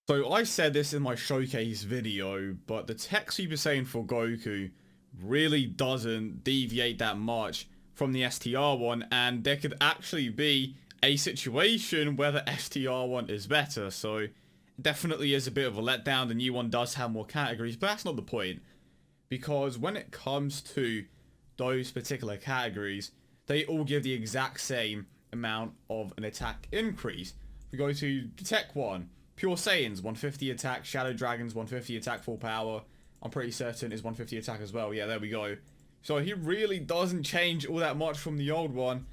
So I said this in my showcase video, but the tech Super Saiyan for Goku really doesn't deviate that much from the STR one, and there could actually be a situation where the STR one is better. So it definitely is a bit of a letdown. The new one does have more categories, but that's not the point, because when it comes to those particular categories, they all give the exact same amount of an attack increase. If we go to the tech one, Pure Saiyans 150 attack, Shadow Dragons 150 attack full power, I'm pretty certain is 150 attack as well. Yeah, there we go. So he really doesn't change all that much from the old one.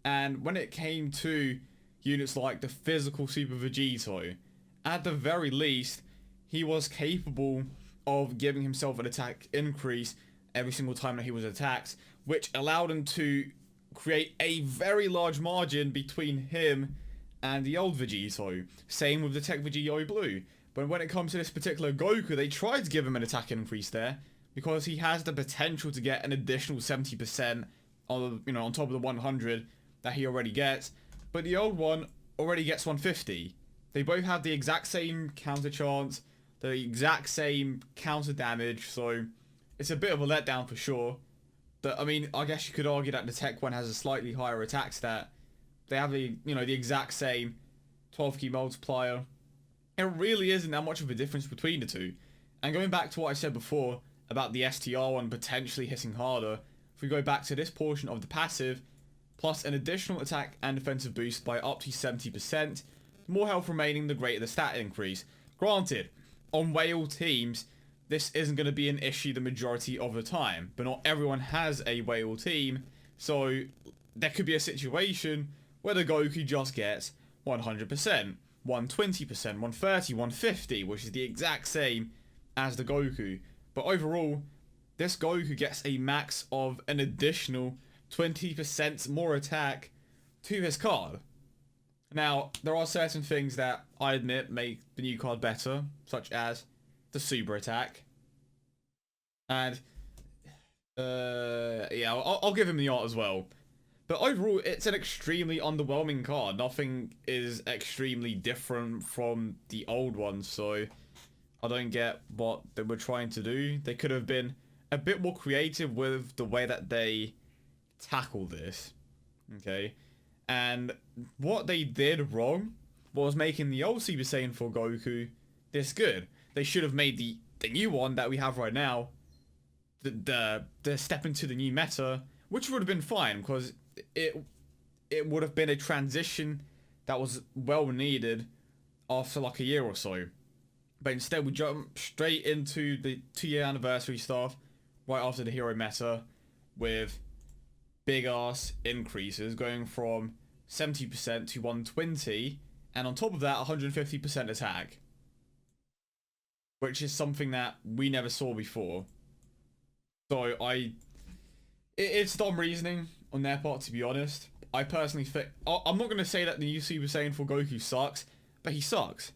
And when it came to units like the physical Super Vegito, at the very least, he was capable of giving himself an attack increase every single time that he was attacked, which allowed him to create a very large margin between him and the old Vegito. Same with the Tech Vegito Blue. But when it comes to this particular Goku, they tried to give him an attack increase there, because he has the potential to get an additional 70% on, on top of the 100 that he already gets. But the old one already gets 150. They both have the exact same counter chance, the exact same counter damage, so it's a bit of a letdown for sure. I mean, I guess you could argue that the tech one has a slightly higher attack stat. They have the exact same 12 key multiplier. It really isn't that much of a difference between the two. And going back to what I said before about the STR one potentially hitting harder, if we go back to this portion of the passive, plus an additional attack and defensive boost by up to 70%, the more health remaining, the greater the stat increase. Granted, on whale teams, this isn't going to be an issue the majority of the time, but not everyone has a whale team, so there could be a situation where the Goku just gets 100%, 120%, 130, 150, which is the exact same as the Goku. But overall, this Goku gets a max of an additional 20% more attack to his card. Now, there are certain things that I admit make the new card better, such as the super attack. And, yeah, I'll give him the art as well. But overall, it's an extremely underwhelming card. Nothing is extremely different from the old one, so I don't get what they were trying to do. They could have been a bit more creative with the way that they tackle this. Okay? And what they did wrong was making the old Super Saiyan for Goku this good. They should have made the new one that we have right now the step into the new meta, which would have been fine, because it would have been a transition that was well needed after like a year or so. But instead we jump straight into the 2-year anniversary stuff right after the hero meta, with big ass increases going from 70% to 120, and on top of that 150% attack, which is something that we never saw before. So it's dumb reasoning on their part, to be honest. I personally think, I'm not going to say that the new Super Saiyan for Goku sucks, but he sucks.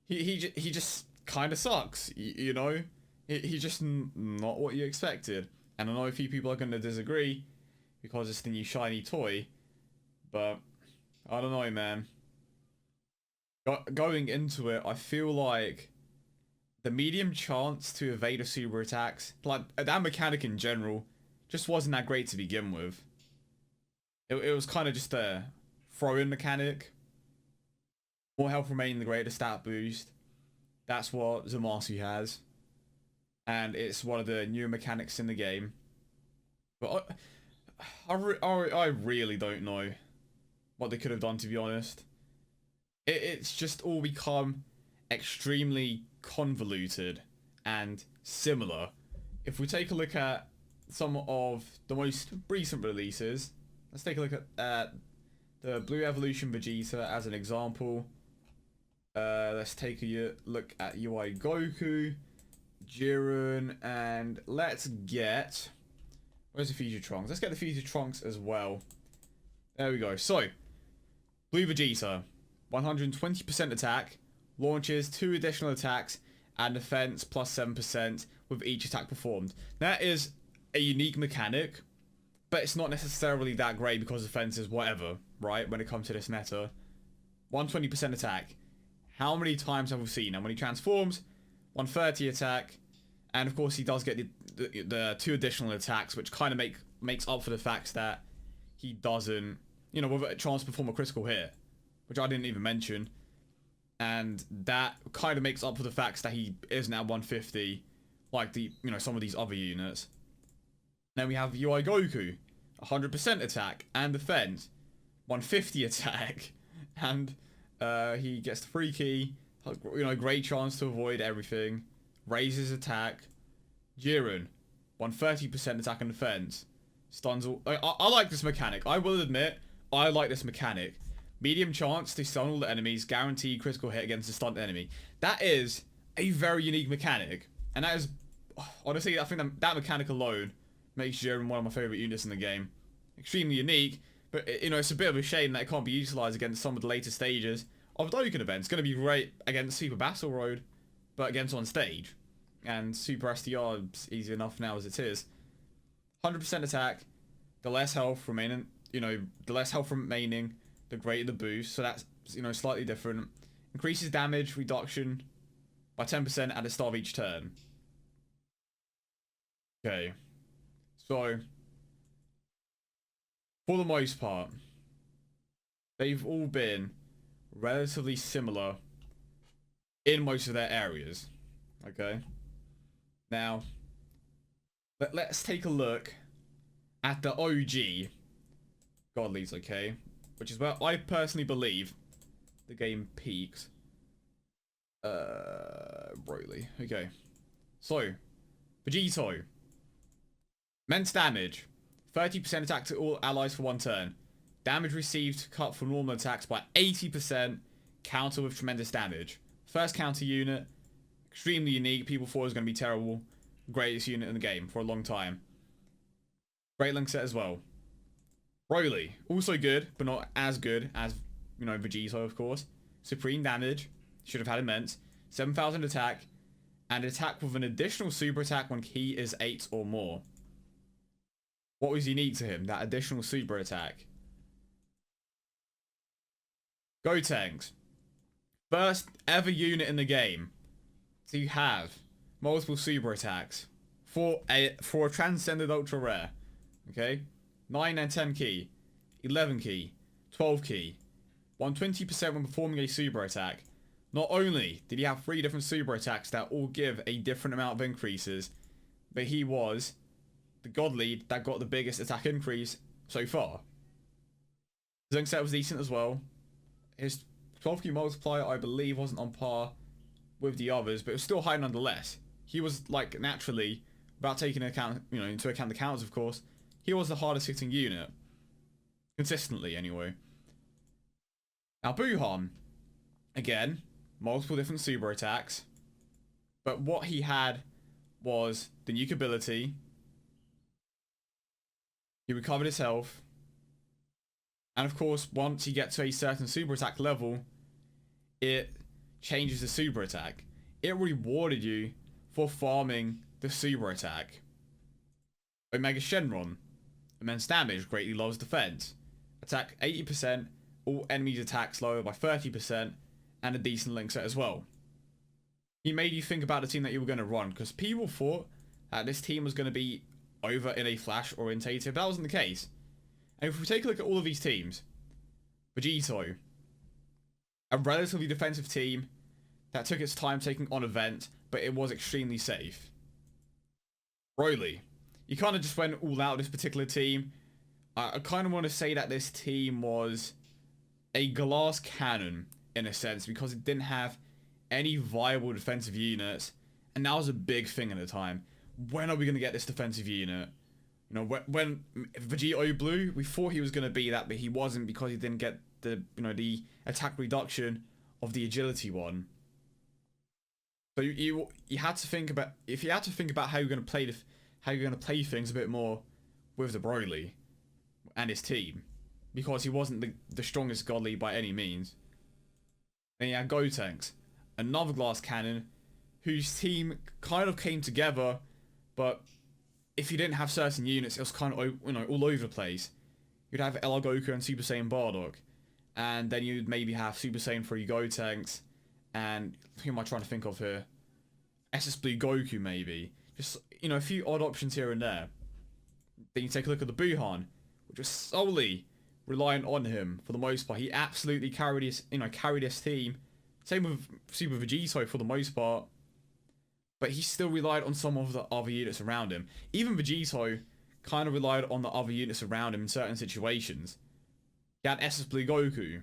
He just kind of sucks, you know? He's just not what you expected. And I know a few people are going to disagree, because it's the new shiny toy, but I don't know, man. Going into it, I feel like the medium chance to evade a super attacks, like that mechanic in general, just wasn't that great to begin with. It was kind of just a throw-in mechanic. More health remaining, the greater stat boost. That's what Zamasu has, and it's one of the newer mechanics in the game. But I really don't know what they could have done, to be honest. It's just all become extremely convoluted and similar. If we take a look at some of the most recent releases, let's take a look at the Blue Evolution Vegeta as an example. Let's take a look at UI Goku, Jiren, and let's get... Where's the Future Trunks? Let's get the Future Trunks as well. There we go. So, Blue Vegeta, 120% attack, launches 2 additional attacks, and defense plus 7% with each attack performed. That is a unique mechanic, but it's not necessarily that great, because defense is whatever, right, when it comes to this meta. 120% attack. How many times have we seen him? When he transforms, 130 attack, and of course he does get the 2 additional attacks, which kind of makes up for the fact that he doesn't, you know, with a chance to perform a critical hit, which I didn't even mention. And that kind of makes up for the fact that he isn't at 150, like some of these other units. Then we have UI Goku, 100% attack and defense, 150 attack, and he gets the free key, great chance to avoid everything, raises attack. Jiren, 130% attack and defense, stuns all. I like this mechanic. I will admit, I like this mechanic. Medium chance to stun all the enemies, guaranteed critical hit against a stunned enemy. That is a very unique mechanic, and that is, honestly, I think that mechanic alone makes Jiren one of my favorite units in the game. Extremely unique, but it's a bit of a shame that it can't be utilized against some of the later stages of Dokkan events. It's going to be great against Super Battle Road, but against on stage. And Super STR is easy enough now as it is. 100% attack, the less health remaining, the greater the boost. So that's, slightly different. Increases damage reduction by 10% at the start of each turn. Okay. So, for the most part, they've all been relatively similar in most of their areas. Okay. Now, let's take a look at the OG Godlies, okay? Which is where I personally believe the game peaks. Broly. Okay. So, Vegito. Immense damage. 30% attack to all allies for 1 turn. Damage received cut from normal attacks by 80%. Counter with tremendous damage. First counter unit. Extremely unique. People thought it was going to be terrible. Greatest unit in the game for a long time. Great link set as well. Broly. Also good, but not as good as, Vegito, of course. Supreme damage. Should have had immense. 7,000 attack. And attack with an additional super attack when key is 8 or more. What was unique to him? That additional super attack. Gotenks. First ever unit in the game to have multiple super attacks for a transcended ultra rare. Okay? 9 and 10 key, 11 key, 12 key, 120% when performing a super attack. Not only did he have 3 different super attacks that all give a different amount of increases, but he was the god lead that got the biggest attack increase so far. His link set was decent as well. His 12 key multiplier, I believe, wasn't on par with the others, but it was still high nonetheless. He was, naturally, without taking into account the counters, of course, he was the hardest hitting unit. Consistently, anyway. Now, Buhan, again, multiple different super attacks, but what he had was the nuke ability. He recovered his health. And of course, once you get to a certain super attack level, it changes the super attack. It rewarded you for farming the super attack. Omega Shenron. Immense damage, greatly lowers defense. Attack 80%, all enemies' attacks lower by 30%, and a decent link set as well. He made you think about the team that you were going to run, because people thought that this team was going to be over in a flash orientated, but that wasn't the case. And if we take a look at all of these teams, Vegito, a relatively defensive team that took its time taking on event, but it was extremely safe. Broly, you kind of just went all out this particular team. I kind of want to say that this team was a glass cannon in a sense, because it didn't have any viable defensive units, and that was a big thing at the time. When are we going to get this defensive unit? When Vegito blew, we thought he was going to be that, but he wasn't, because he didn't get the the attack reduction of the agility one. So you had to think about, if you had to think about how you're going to play things a bit more with the Broly and his team, because he wasn't the strongest godly by any means. And you had Gotenks, another glass cannon, whose team kind of came together, but if you didn't have certain units, it was kind of all over the place. You'd have LR Goku and Super Saiyan Bardock, and then you'd maybe have Super Saiyan 3 Gotenks and who am I trying to think of here? SS Blue Goku, maybe. Just, you know, a few odd options here and there. Then you take a look at the Buhan, which was solely reliant on him for the most part. He absolutely carried his team. Same with Super Vegito for the most part. But he still relied on some of the other units around him. Even Vegito kind of relied on the other units around him in certain situations. He had SS Blue Goku,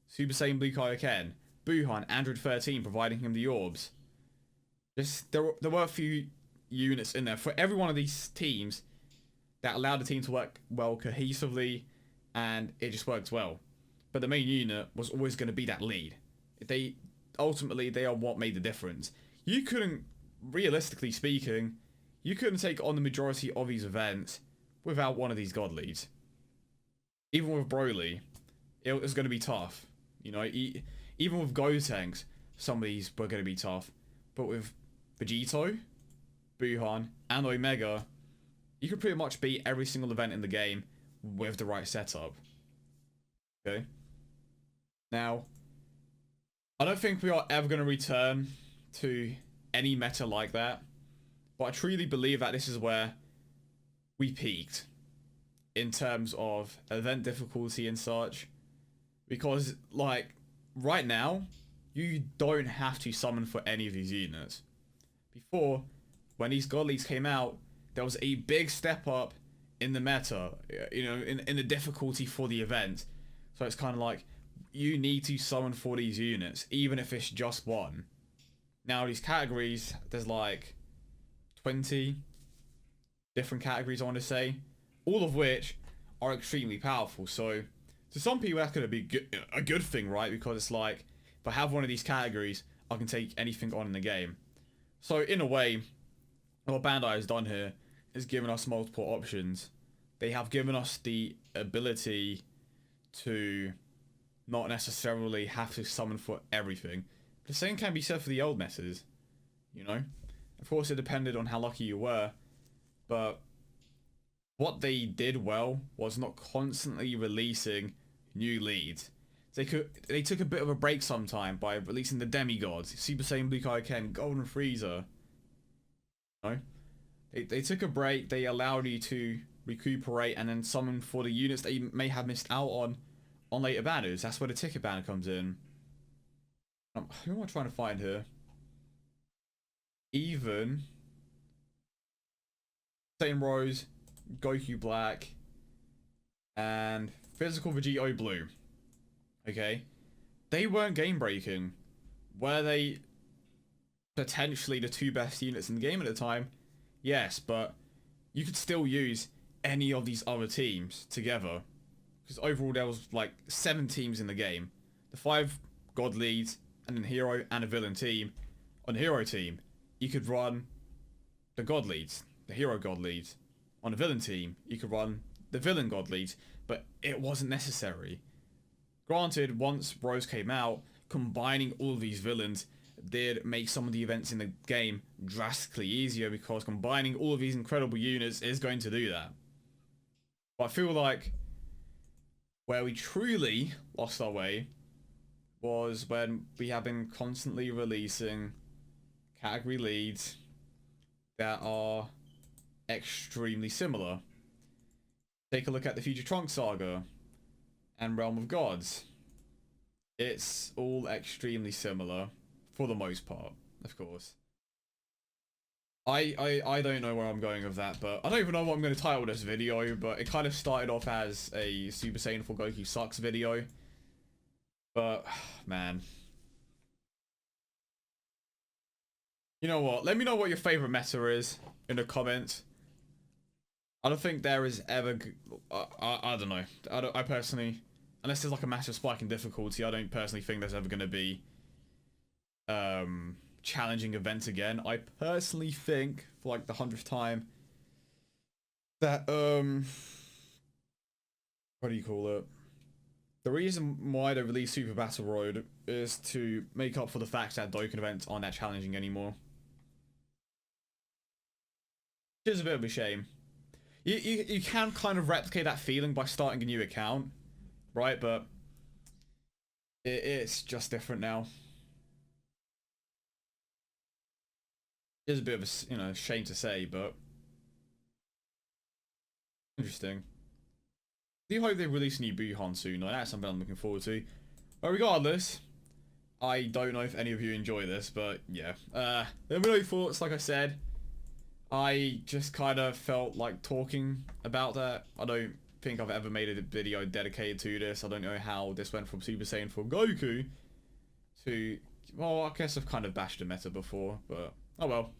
Super Saiyan Blue Kaioken, Buhan, Android 13 providing him the orbs. There were a few units in there for every one of these teams that allowed the team to work well cohesively, and it just worked well. But the main unit was always going to be that lead. Ultimately, they are what made the difference. You couldn't, realistically speaking, you couldn't take on the majority of these events without one of these god leads. Even with Broly, it was going to be tough. You know, even with Gotenks, some of these were going to be tough. But with Vegito, Buhan, and Omega, you could pretty much beat every single event in the game with the right setup. Okay? Now, I don't think we are ever going to return to any meta like that, but I truly believe that this is where we peaked in terms of event difficulty and such, because like right now you don't have to summon for any of these units. Before, when these god leads came out, there was a big step up in the meta, you know, in the difficulty for the event. So it's kind of like you need to summon for these units, even if it's just one. Now these categories, there's like 20 different categories, I want to say, all of which are extremely powerful. So to some people that's going to be a good thing, right? Because it's like, if I have one of these categories, I can take anything on in the game. So in a way, what Bandai has done here is given us multiple options. They have given us the ability to not necessarily have to summon for everything. The same can be said for the old messes, you know? Of course, it depended on how lucky you were, but what they did well was not constantly releasing new leads. They took a bit of a break sometime by releasing the demigods, Super Saiyan Blue Kaioken, Golden Frieza. You know? They took a break, they allowed you to recuperate and then summon for the units that you may have missed out on later banners. That's where the ticket banner comes in. Who am I trying to find here? Even Saiyan Rose, Goku Black, and Physical Vegito Blue. Okay? They weren't game breaking. Were they potentially the two best units in the game at the time? Yes, but you could still use any of these other teams together. Because overall there was like 7 teams in the game. The 5 god leads, and then hero and a villain team. On the hero team, you could run the god leads, the hero god leads. On the villain team, you could run the villain god leads, but it wasn't necessary. Granted, once Rose came out, combining all of these villains did make some of the events in the game drastically easier, because combining all of these incredible units is going to do that. But I feel like where we truly lost our way was when we have been constantly releasing category leads that are extremely similar. Take a look at the Future Trunks Saga and Realm of Gods. It's all extremely similar for the most part, of course. I don't know where I'm going with that, but I don't even know what I'm going to title this video, but it kind of started off as a Super Saiyan 4 Goku Sucks video. But, man. You know what? Let me know what your favorite meta is in the comments. I don't think there is ever... I don't know. I personally... Unless there's like a massive spike in difficulty, I don't personally think there's ever going to be... challenging events again. I personally think, for like the 100th time, that, what do you call it? The reason why they released Super Battle Road is to make up for the fact that Dokkan events aren't that challenging anymore. Which is a bit of a shame. You can kind of replicate that feeling by starting a new account, right? But it's just different now. Is a bit of a, shame to say, but interesting. I do hope they release a new Buhan soon. Like, that's something I'm looking forward to. But regardless, I don't know if any of you enjoy this, but yeah. There were no thoughts, like I said. I just kind of felt like talking about that. I don't think I've ever made a video dedicated to this. I don't know how this went from Super Saiyan 4 Goku to... Well, I guess I've kind of bashed the meta before, but... Oh well.